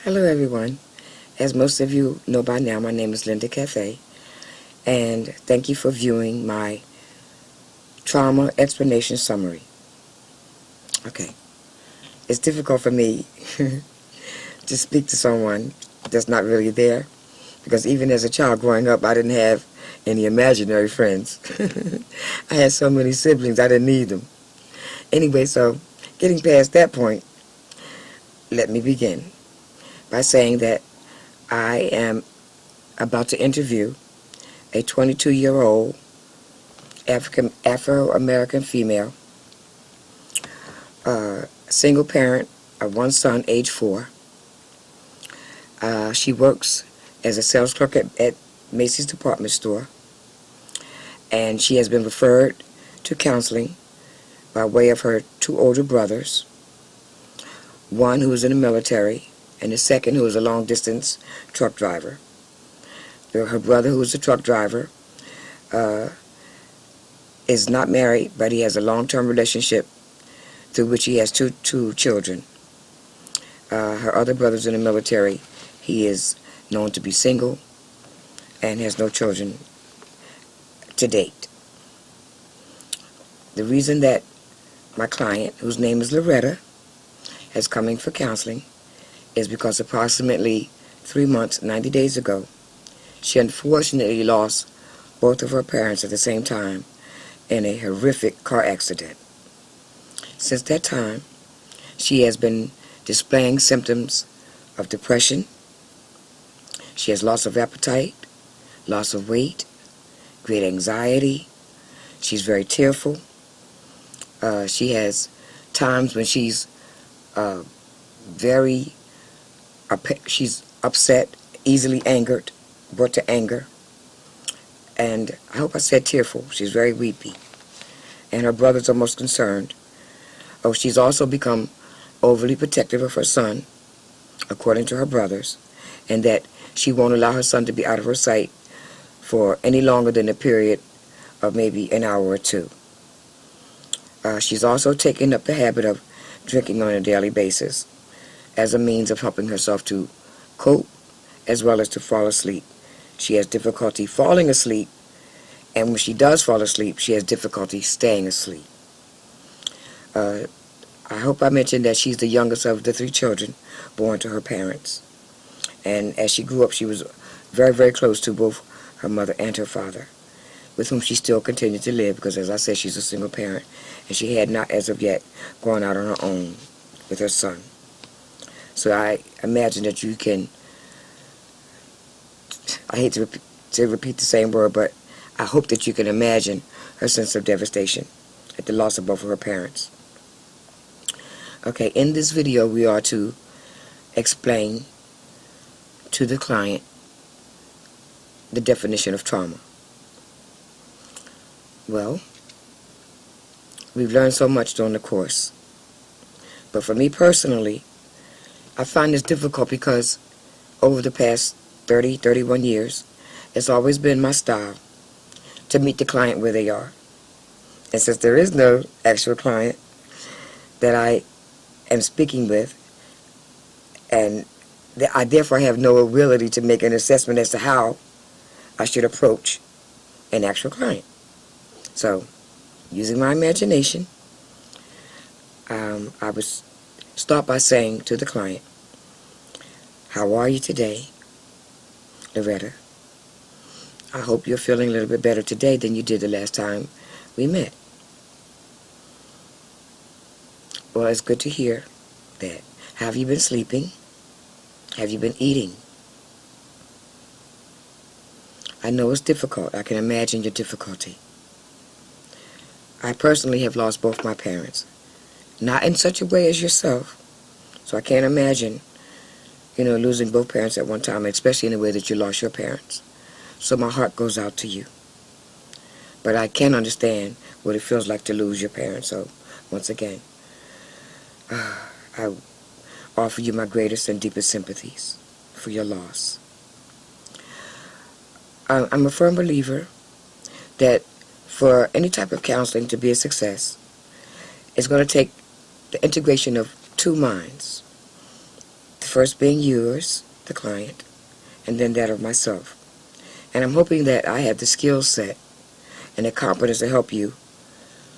Hello everyone. As most of you know by now, my name is Linda Cafe, and thank you for viewing my trauma explanation summary. Okay, it's difficult for me to speak to someone that's not really there, because even as a child growing up, I didn't have any imaginary friends. I had so many siblings, I didn't need them. Anyway, so getting past that point, let me begin by saying that I am about to interview a 22-year-old Afro-American female, single parent of one son, age 4. She works as a sales clerk at Macy's department store, and she has been referred to counseling by way of her 2 older brothers, one who is in the military, and the second who is a long-distance truck driver. Her brother, who is a truck driver, is not married, but he has a long-term relationship through which he has two children. Her other brother's in the military. He is known to be single and has no children to date. The reason that my client, whose name is Loretta, has come in for counseling is because approximately 3 months, 90 days ago, she unfortunately lost both of her parents at the same time in a horrific car accident. Since that time, she has been displaying symptoms of depression. She has loss of appetite, loss of weight, great anxiety. She's very tearful. She has times when she's she's upset, easily angered, brought to anger. And I hope I said tearful. She's very weepy. And her brothers are most concerned. Oh, she's also become overly protective of her son, according to her brothers, and that she won't allow her son to be out of her sight for any longer than a period of maybe an hour or 2. She's also taken up the habit of drinking on a daily basis as a means of helping herself to cope as well as to fall asleep. She has difficulty falling asleep, and when she does fall asleep, she has difficulty staying asleep. I hope I mentioned that she's the youngest of the 3 children born to her parents. And as she grew up, she was very, very close to both her mother and her father, with whom she still continued to live because, as I said, she's a single parent, and she had not, as of yet, gone out on her own with her son. So I imagine that you can, I hate to repeat the same word, but I hope that you can imagine her sense of devastation at the loss of both of her parents. Okay, in this video, we are to explain to the client the definition of trauma. Well, we've learned so much during the course. But for me personally, I find this difficult because over the past 30, 31 years, it's always been my style to meet the client where they are. And since there is no actual client that I am speaking with, and I therefore have no ability to make an assessment as to how I should approach an actual client. So, using my imagination, I would start by saying to the client, "How are you today, Loretta? I hope you're feeling a little bit better today than you did the last time we met. Well, it's good to hear that. Have you been sleeping? Have you been eating? I know it's difficult. I can imagine your difficulty. I personally have lost both my parents. Not in such a way as yourself. So I can't imagine, losing both parents at one time, especially in the way that you lost your parents. So my heart goes out to you. But I can understand what it feels like to lose your parents. So, once again, I offer you my greatest and deepest sympathies for your loss. I'm a firm believer that for any type of counseling to be a success, it's going to take the integration of 2 minds. first being yours, the client, and then that of myself. And I'm hoping that I have the skill set and the competence to help you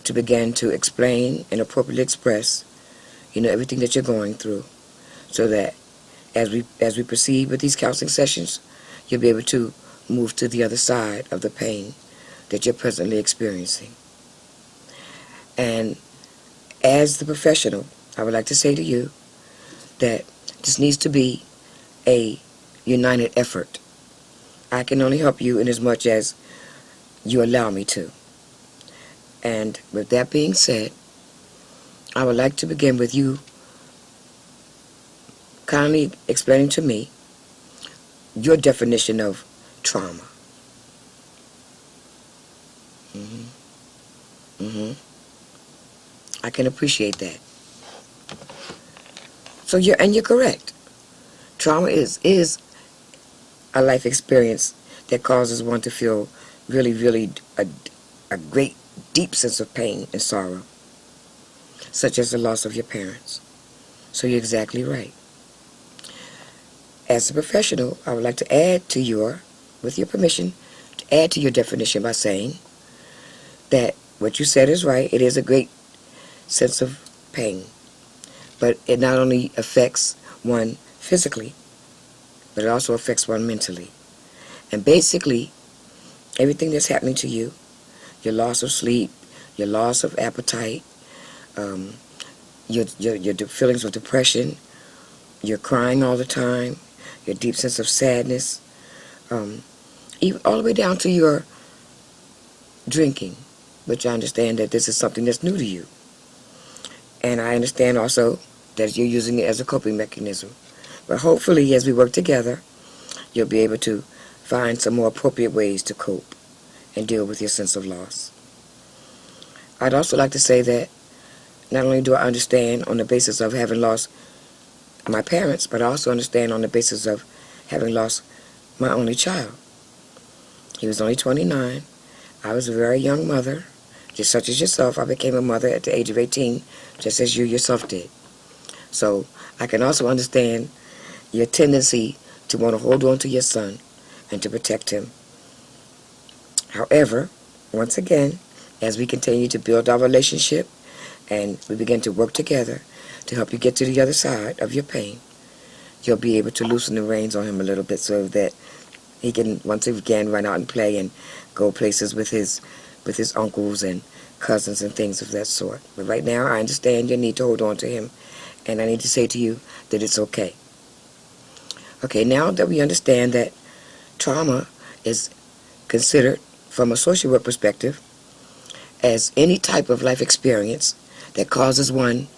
to begin to explain and appropriately express, everything that you're going through, so that as we proceed with these counseling sessions, you'll be able to move to the other side of the pain that you're presently experiencing. And as the professional, I would like to say to you that this needs to be a united effort. I can only help you in as much as you allow me to. And with that being said, I would like to begin with you kindly explaining to me your definition of trauma. I can appreciate that. So you're correct. Trauma is a life experience that causes one to feel really, really a great, deep sense of pain and sorrow, such as the loss of your parents. So you're exactly right. As a professional, I would like to add to with your permission, to add to your definition by saying that what you said is right. It is a great sense of pain, but it not only affects one physically, but it also affects one mentally. And basically, everything that's happening to you, your loss of sleep, your loss of appetite, your feelings of depression, your crying all the time, your deep sense of sadness, even all the way down to your drinking, which I understand that this is something that's new to you. And I understand also that you're using it as a coping mechanism. But hopefully, as we work together, you'll be able to find some more appropriate ways to cope and deal with your sense of loss. I'd also like to say that not only do I understand on the basis of having lost my parents, but I also understand on the basis of having lost my only child. He was only 29. I was a very young mother. Just such as yourself, I became a mother at the age of 18, just as you yourself did. So I can also understand your tendency to want to hold on to your son and to protect him. However, once again, as we continue to build our relationship and we begin to work together to help you get to the other side of your pain, you'll be able to loosen the reins on him a little bit so that he can once again run out and play and go places with his uncles and cousins and things of that sort. But right now, I understand your need to hold on to him, and I need to say to you that it's okay. Okay, now that we understand that trauma is considered, from a social work perspective, as any type of life experience that causes one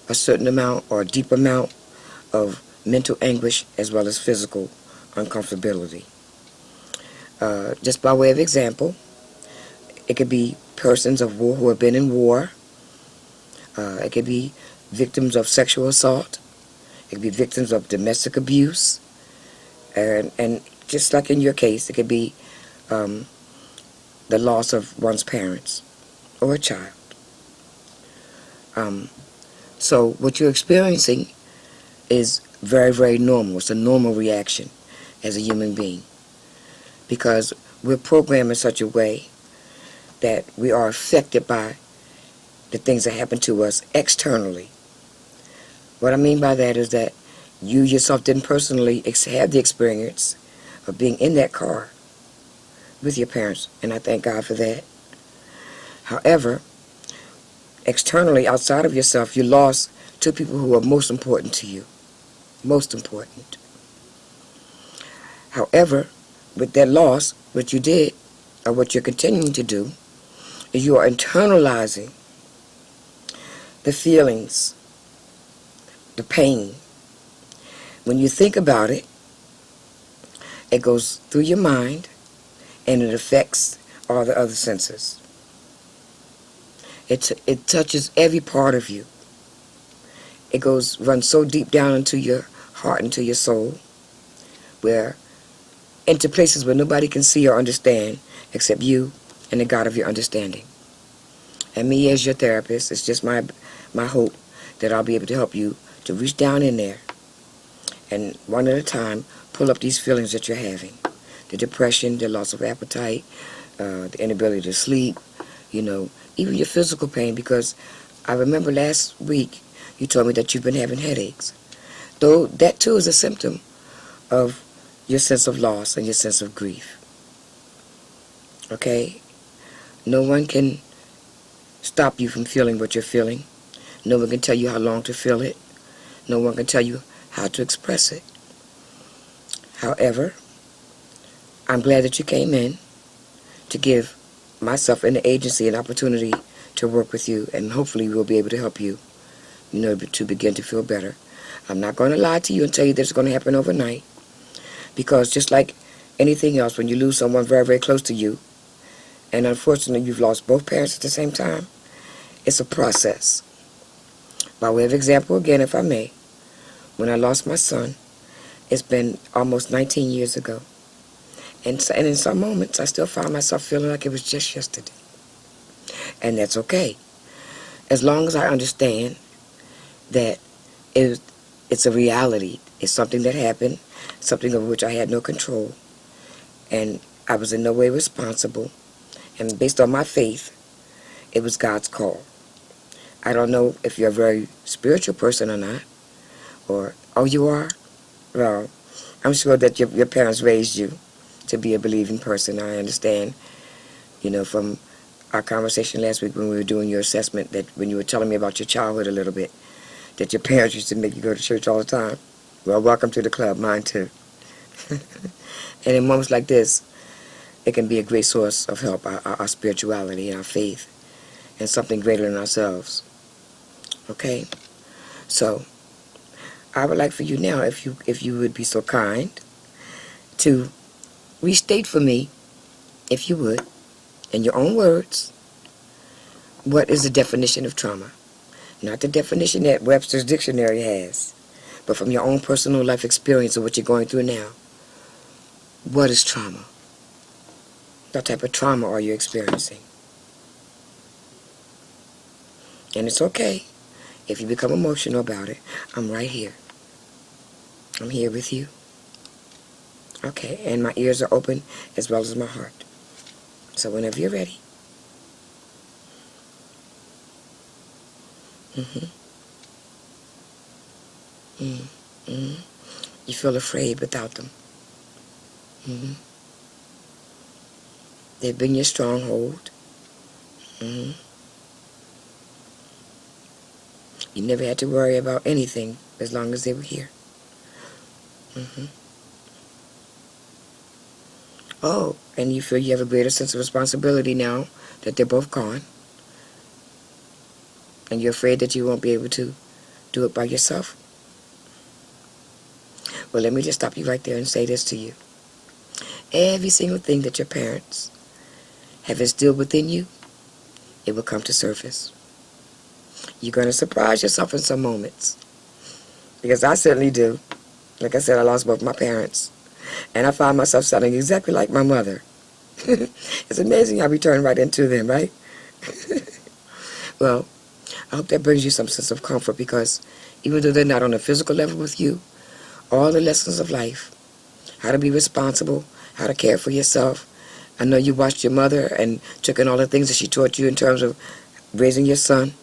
a certain amount or a deep amount of mental anguish as well as physical uncomfortability. Just by way of example, it could be persons of war who have been in war. It could be victims of sexual assault. It could be victims of domestic abuse. And just like in your case, it could be the loss of one's parents or a child. So what you're experiencing is very, very normal. It's a normal reaction as a human being, because we're programmed in such a way that we are affected by the things that happen to us externally. What I mean by that is that you yourself didn't personally have the experience of being in that car with your parents, and I thank God for that. However, externally, outside of yourself, you lost two people who are most important to you. Most important. However, with that loss, what you did, or what you're continuing to do, is you are internalizing the feelings, the pain. When you think about it, it goes through your mind and it affects all the other senses. It touches every part of you. It runs so deep down into your heart, into your soul, into places where nobody can see or understand except you and the God of your understanding. And me as your therapist, it's just my hope that I'll be able to help you to reach down in there and one at a time pull up these feelings that you're having. The depression, the loss of appetite, the inability to sleep, even your physical pain, because I remember last week you told me that you've been having headaches. Though that too is a symptom of your sense of loss and your sense of grief. Okay? No one can stop you from feeling what you're feeling. No one can tell you how long to feel it. No one can tell you how to express it. However, I'm glad that you came in to give myself and the agency an opportunity to work with you, and hopefully we'll be able to help you, to begin to feel better. I'm not going to lie to you and tell you that it's going to happen overnight, because just like anything else, when you lose someone very, very close to you, and unfortunately you've lost both parents at the same time, it's a process. By way of example, again, if I may, when I lost my son, it's been almost 19 years ago. And in some moments, I still find myself feeling like it was just yesterday. And that's okay. As long as I understand that it's a reality. It's something that happened, something of which I had no control. And I was in no way responsible. And based on my faith, it was God's call. I don't know if you're a very spiritual person or not. Oh, you are? Well, I'm sure that your parents raised you to be a believing person. I understand, from our conversation last week when we were doing your assessment, that when you were telling me about your childhood a little bit, that your parents used to make you go to church all the time. Well, welcome to the club, mine too. And in moments like this, it can be a great source of help, our spirituality and our faith, and something greater than ourselves. Okay? So, I would like for you now, if you would be so kind, to restate for me, if you would, in your own words, what is the definition of trauma? Not the definition that Webster's dictionary has, but from your own personal life experience of what you're going through now. What is trauma? What type of trauma are you experiencing? And it's okay if you become emotional about it. I'm right here. I'm here with you. Okay, and my ears are open as well as my heart. So whenever you're ready. You feel afraid without them. They've been your stronghold. You never had to worry about anything as long as they were here. Oh, and you feel you have a greater sense of responsibility now that they're both gone. And you're afraid that you won't be able to do it by yourself. Well, let me just stop you right there and say this to you. Every single thing that your parents have instilled within you, it will come to surface. You're going to surprise yourself in some moments. Because I certainly do. Like I said, I lost both my parents. And I find myself sounding exactly like my mother. It's amazing how we turn right into them, right? Well, I hope that brings you some sense of comfort, because even though they're not on a physical level with you, all the lessons of life, how to be responsible, how to care for yourself. I know you watched your mother and took in all the things that she taught you in terms of raising your son.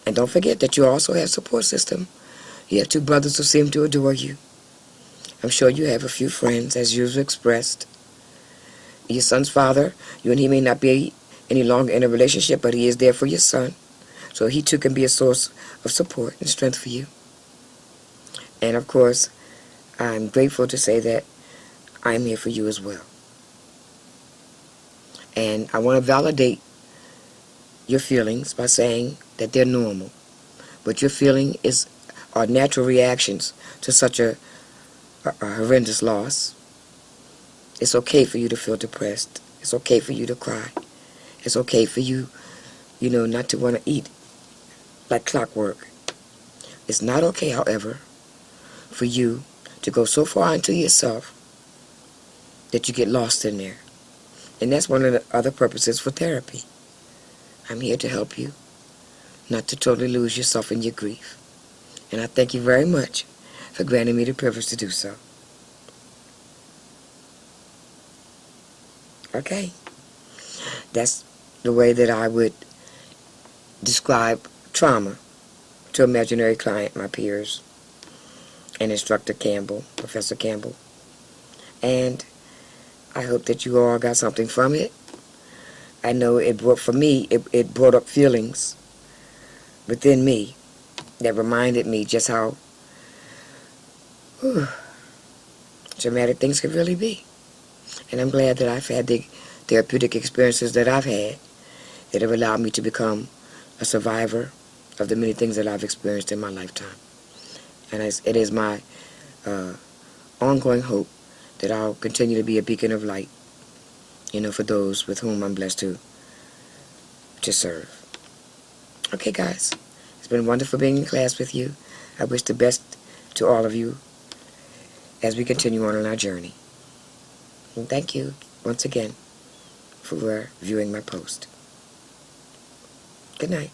And don't forget that you also have a support system. You have two brothers who seem to adore you. I'm sure you have a few friends, as you've expressed. Your son's father, you and he may not be any longer in a relationship, but he is there for your son. So he too can be a source of support and strength for you. And of course, I'm grateful to say that I'm here for you as well. And I want to validate your feelings by saying that they're normal. What you're feeling are natural reactions to such a horrendous loss. It's okay for you to feel depressed. It's okay for you to cry. It's okay for you, not to want to eat like clockwork. It's not okay, however, for you to go so far into yourself that you get lost in there. And that's one of the other purposes for therapy. I'm here to help you, not to totally lose yourself in your grief. And I thank you very much for granting me the privilege to do so. Okay, that's the way that I would describe trauma to imaginary client, my peers, and Instructor Campbell, Professor Campbell. And I hope that you all got something from it. I know it brought, for me, it brought up feelings within me that reminded me just how dramatic things could really be. And I'm glad that I've had the therapeutic experiences that I've had that have allowed me to become a survivor of the many things that I've experienced in my lifetime. And it is my ongoing hope that I'll continue to be a beacon of light, for those with whom I'm blessed to serve. Okay, guys, it's been wonderful being in class with you. I wish the best to all of you as we continue on our journey. And thank you once again for viewing my post. Good night.